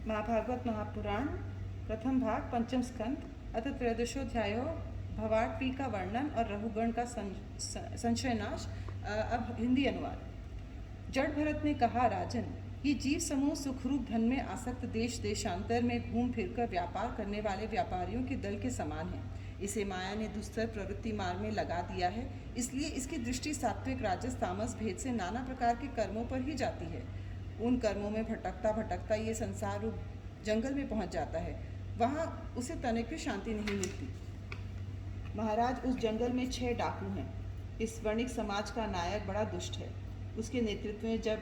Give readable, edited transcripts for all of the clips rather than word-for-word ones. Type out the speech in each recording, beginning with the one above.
महाभागवत महापुराण प्रथम भाग पंचम स्कंद अथ त्रयोदशोध्यायो भवाटवी का वर्णन और रहुगण का संशय नाश। अब हिंदी अनुवाद। जड़ भरत ने कहा, राजन, ये जीव समूह सुखरूप धन में आसक्त देश देशांतर में घूम फिरकर व्यापार करने वाले व्यापारियों के दल के समान है। इसे माया ने दुस्तर प्रवृत्ति मार्ग में लगा दिया है, इसलिए इसकी दृष्टि सात्विक राजस तामस भेद से नाना प्रकार के कर्मों पर ही जाती है। उन कर्मों में भटकता भटकता ये संसार रूप जंगल में पहुंच जाता है। वहाँ उसे तनिक भी शांति नहीं मिलती। महाराज, उस जंगल में 6 डाकू हैं। इस वर्णिक समाज का नायक बड़ा दुष्ट है। उसके नेतृत्व में जब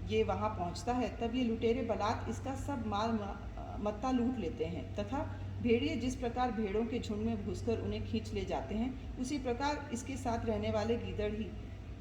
ये वहाँ पहुँचता है तब ये लुटेरे बलात् इसका सब माल मत्ता लूट लेते हैं तथा भेड़िए जिस प्रकार भेड़ों के झुंड में घुसकर उन्हें खींच ले जाते हैं, उसी प्रकार इसके साथ रहने वाले गीदड़ ही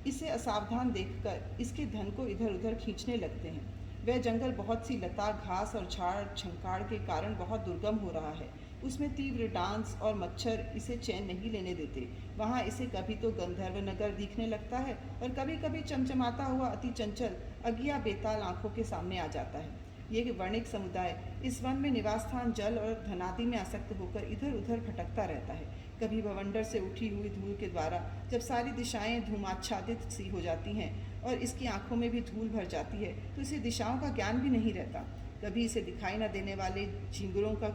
इसे असावधान देखकर इसके धन को इधर उधर खींचने लगते हैं। वह जंगल बहुत सी लता घास और झाड़ झंकाड़ के कारण बहुत दुर्गम हो रहा है। उसमें तीव्र डांस और मच्छर इसे चैन नहीं लेने देते। वहाँ इसे कभी तो गंधर्व नगर दिखने लगता है और कभी कभी चमचमाता हुआ अति चंचल अगिया बेताल आंखों के सामने आ जाता है। ये वर्णिक समुदाय इस वन में निवास स्थान जल और धनादि में आसक्त होकर इधर उधर भटकता रहता है। कभी भवंडर से उठी हुई धूल के द्वारा जब सारी दिशाएं धूमाच्छादित सी हो जाती हैं और इसकी आंखों में भी धूल भर जाती है तो इसे दिशाओं का ज्ञान भी नहीं रहता। कभी इसे दिखाई न देने वाले झिंगुरों का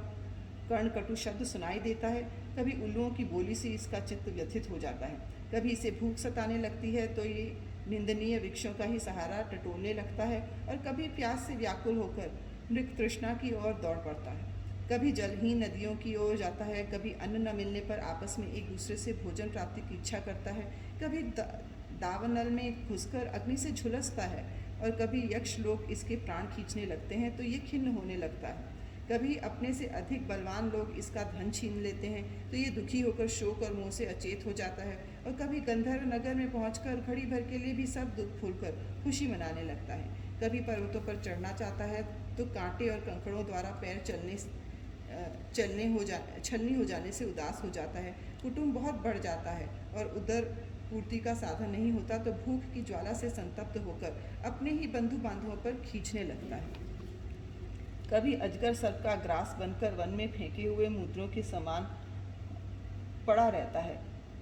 कर्ण कटु शब्द सुनाई देता है, कभी उल्लुओं की बोली से इसका चित्त व्यथित हो जाता है। कभी इसे भूख सताने लगती है तो ये निंदनीय वृक्षों का ही सहारा टटोलने लगता है और कभी प्यास से व्याकुल होकर मृग तृष्णा की ओर दौड़ पड़ता है। कभी जलहीन नदियों की ओर जाता है, कभी अन्न न मिलने पर आपस में एक दूसरे से भोजन प्राप्ति की इच्छा करता है, कभी दावानल में घुसकर अग्नि से झुलसता है और कभी यक्ष लोग इसके प्राण खींचने लगते हैं तो ये खिन्न होने लगता है। कभी अपने से अधिक बलवान लोग इसका धन छीन लेते हैं तो ये दुखी होकर शोक और मोह से अचेत हो जाता है और कभी गंधर्व नगर में पहुंचकर घड़ी भर के लिए भी सब दुख भूलकर खुशी मनाने लगता है। कभी पर्वतों पर चढ़ना चाहता है तो कांटे और कंकड़ों द्वारा पैर छलनी हो जाने से उदास हो जाता है। कुटुंब बहुत बढ़ जाता है और उदर पूर्ति का साधन नहीं होता तो भूख की ज्वाला से संतप्त होकर अपने ही बंधु बांधवों पर खींचने लगता है। कभी अजगर सर्प का ग्रास बनकर वन में फेंके हुए मूत्रों के समान पड़ा रहता है।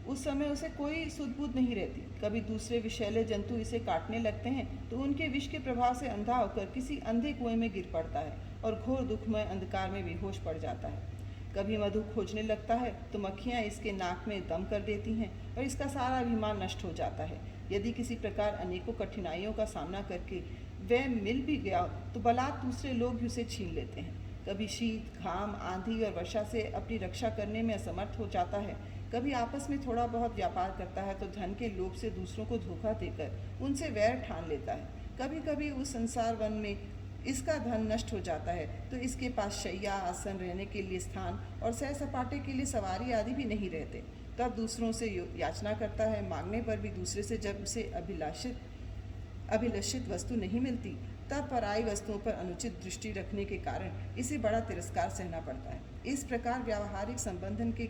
उस समय उसे कोई सुध-बुध नहीं रहती। कभी दूसरे विषैले जंतु इसे काटने लगते हैं तो उनके विष के प्रभाव से अंधा होकर किसी अंधे कुएं में गिर पड़ता है और घोर दुखमय अंधकार में बेहोश पड़ जाता है। कभी मधु खोजने लगता है तो मक्खियाँ इसके नाक में दम कर देती हैं और इसका सारा अभिमान नष्ट हो जाता है। यदि किसी प्रकार अनेकों कठिनाइयों का सामना करके वह मिल भी गया तो बलात् दूसरे लोग भी उसे छीन लेते हैं। कभी शीत घाम आंधी और वर्षा से अपनी रक्षा करने में असमर्थ हो जाता है। कभी आपस में थोड़ा बहुत व्यापार करता है तो धन के लोभ से दूसरों को धोखा देकर उनसे वैर ठान लेता है। कभी कभी उस संसार वन में इसका धन नष्ट हो जाता है तो इसके पास शैया आसन रहने के लिए स्थान और सैर सपाटे के लिए सवारी आदि भी नहीं रहते। तब दूसरों से याचना करता है। मांगने पर भी दूसरे से जब उसे अभिलषित वस्तु नहीं मिलती तब पराई वस्तुओं पर अनुचित दृष्टि रखने के कारण इसे बड़ा तिरस्कार सहना पड़ता है। इस प्रकार व्यावहारिक संबंधन के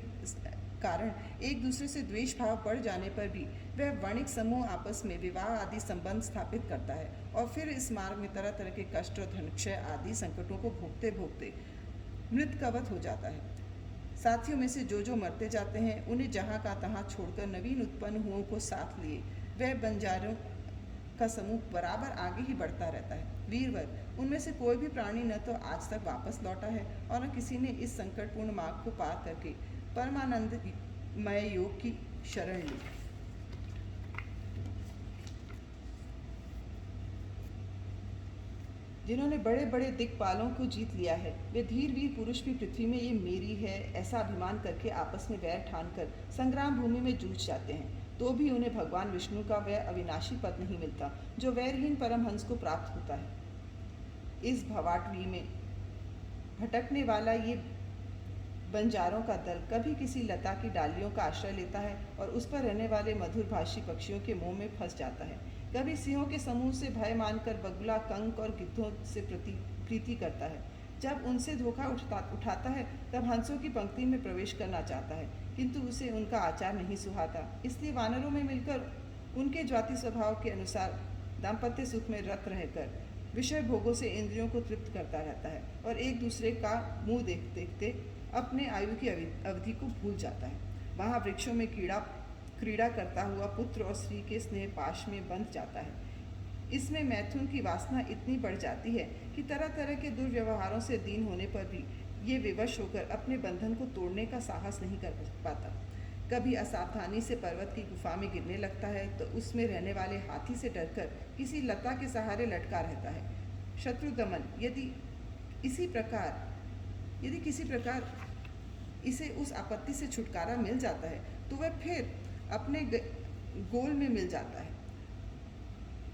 कारण एक दूसरे से द्वेष भाव बढ़ जाने पर भी वह वर्णिक समूह आपस में विवाह आदि संबंध स्थापित करता है और फिर इस मार्ग में तरह तरह के कष्ट और धनक्षय आदि संकटों को भोगते भोगते मृतकवत हो जाता है। साथियों में से जो मरते जाते हैं उन्हें जहाँ का तहाँ छोड़कर नवीन उत्पन्न हुओं को साथ लिए वह बंजारों का समूह बराबर आगे ही बढ़ता रहता है। वीरवर, उनमें से कोई भी प्राणी न तो आज तक वापस लौटा है और न किसी ने इस संकटपूर्ण मार्ग को पार करके परमानंदमय योग की शरण ली। जिन्होंने बड़े बड़े दिक्पालों को जीत लिया है वे धीर वीर पुरुष भी पृथ्वी में ये मेरी है ऐसा अभिमान करके आपस में वैर ठान कर संग्राम भूमि में जूझ जाते हैं तो भी उन्हें भगवान विष्णु का वह अविनाशी पद नहीं मिलता जो वैरहीन परमहंस को प्राप्त होता है। इस भवाटवी में भटकने वाला ये बंजारों का दल कभी किसी लता की डालियों का आश्रय लेता है और उस पर रहने वाले मधुरभाषी पक्षियों के मुंह में फंस जाता है। कभी सिंहों के समूह से भय मानकर बगुला कंक और गिद्धों से प्रीति करता है। जब उनसे धोखा उठाता है तब हंसों की पंक्ति में प्रवेश करना चाहता है किंतु उसे उनका आचार नहीं सुहाता। इसलिए वानरों में मिलकर उनके जाति स्वभाव के अनुसार दाम्पत्य सुख में रत रहकर विषय भोगों से इंद्रियों को तृप्त करता रहता है और एक दूसरे का मुंह देखते देखते अपने आयु की अवधि को भूल जाता है। वहाँ वृक्षों में क्रीड़ा करता हुआ पुत्र और स्त्री के स्नेह पाश में बंध जाता है। इसमें मैथुन की वासना इतनी बढ़ जाती है कि तरह तरह के दुर्व्यवहारों से दीन होने पर भी ये विवश होकर अपने बंधन को तोड़ने का साहस नहीं कर पाता। कभी असावधानी से पर्वत की गुफा में गिरने लगता है तो उसमें रहने वाले हाथी से डरकर किसी लता के सहारे लटका रहता है। शत्रु दमन यदि किसी प्रकार इसे उस आपत्ति से छुटकारा मिल जाता है तो वह फिर अपने गोल में मिल जाता है।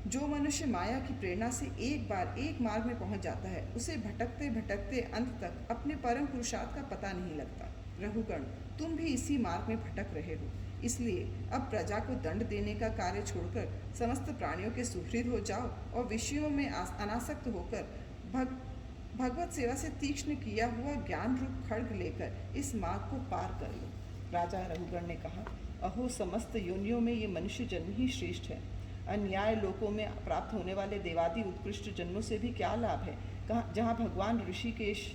जो मनुष्य माया की प्रेरणा से एक बार एक मार्ग में पहुंच जाता है उसे भटकते भटकते अंत तक अपने परम पुरुषार्थ का पता नहीं लगता। रहुगण, तुम भी इसी मार्ग में भटक रहे हो, इसलिए अब प्रजा को दंड देने का कार्य छोड़कर समस्त प्राणियों के सुहृद हो जाओ और विषयों में अनासक्त होकर भगवत सेवा से तीक्ष्ण किया हुआ ज्ञान रूप खड्ग लेकर इस मार्ग को पार कर लो। राजा रहुगण ने कहा, अहो, समस्त योनियों में ये मनुष्य जन्म ही श्रेष्ठ है। अन्याय लोकों में प्राप्त होने वाले देवादि उत्कृष्ट जन्मों से भी क्या लाभ है, जहाँ भगवान ऋषिकेश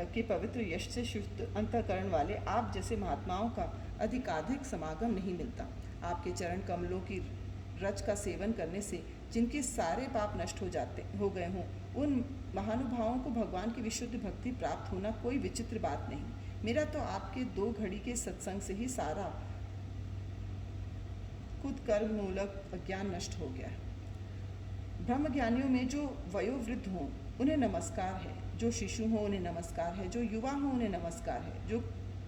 के पवित्र यश से शुद्ध अंतःकरण वाले आप जैसे महात्माओं का अधिकाधिक समागम नहीं मिलता। आपके चरण कमलों की रज का सेवन करने से जिनके सारे पाप नष्ट हो गए हों, उन महानुभावों को भगवान की विशुद्ध भक्ति प्राप्त होना कोई विचित्र बात नहीं। मेरा तो आपके 2 घड़ी के सत्संग से ही सारा खुद कर्म मूलक अज्ञान नष्ट हो गया है। ब्रह्मज्ञानियों में जो वयोवृद्ध हों उन्हें नमस्कार है, जो शिशु हों उन्हें नमस्कार है, जो युवा हों उन्हें नमस्कार है, जो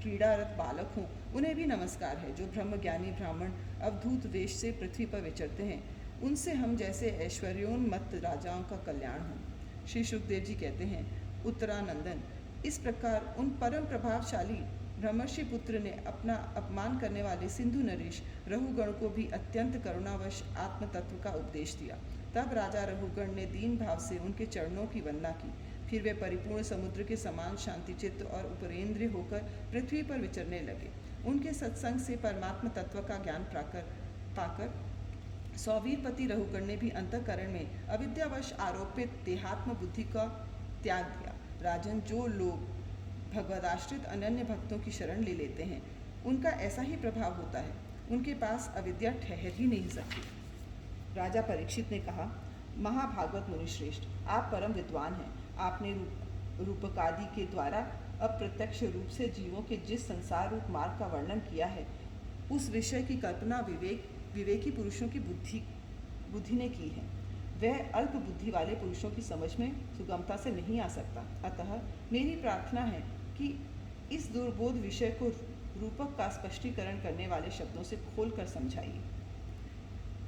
क्रीड़ारत बालक हों उन्हें भी नमस्कार है, जो ब्रह्मज्ञानी ब्राह्मण अवधूत वेश से पृथ्वी पर विचरते हैं उनसे हम जैसे ऐश्वर्योन्मत्त राजाओं का कल्याण हो। श्री सुखदेव जी कहते हैं, उत्तरानंदन, इस प्रकार उन परम प्रभावशाली ब्रह्मर्षि पुत्र ने अपना अपमान करने वाले सिंधु नरेश रहुगण को भी अत्यंत करुणावश आत्म तत्व का उपदेश दिया। तब राजा रहुगण ने दीन भाव से उनके चरणों की वंदना की। फिर वे परिपूर्ण समुद्र के समान शांतिचित्त और उपरेंद्रिय होकर पृथ्वी पर विचरने लगे। उनके सत्संग से परमात्म तत्व का ज्ञान पाकर सौवीरपति रहुगण ने भी अंतःकरण में अविद्यावश आरोपित देहात्म बुद्धि का त्याग दिया। राजन, जो लोग भगवदाश्रित अनन्य भक्तों की शरण ले लेते हैं उनका ऐसा ही प्रभाव होता है, उनके पास अविद्या ठहर ही नहीं सकती। राजा परीक्षित ने कहा, महाभागवत मुनिश्रेष्ठ, आप परम विद्वान हैं। आपने रूपकादि के द्वारा अप्रत्यक्ष रूप से जीवों के जिस संसार रूप मार्ग का वर्णन किया है उस विषय की कल्पना विवेकी पुरुषों की बुद्धि ने की है। वह अल्प बुद्धि वाले पुरुषों की समझ में सुगमता से नहीं आ सकता। अतः मेरी प्रार्थना है कि इस दुर्बोध विषय को रूपक का स्पष्टीकरण करने वाले शब्दों से खोलकर समझाइए।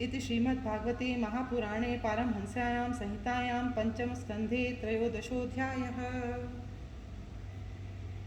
इति श्रीमद्भागवते महापुराणे पारमहंस्यायां संहितायां 5म स्कन्धे 13 अध्यायः।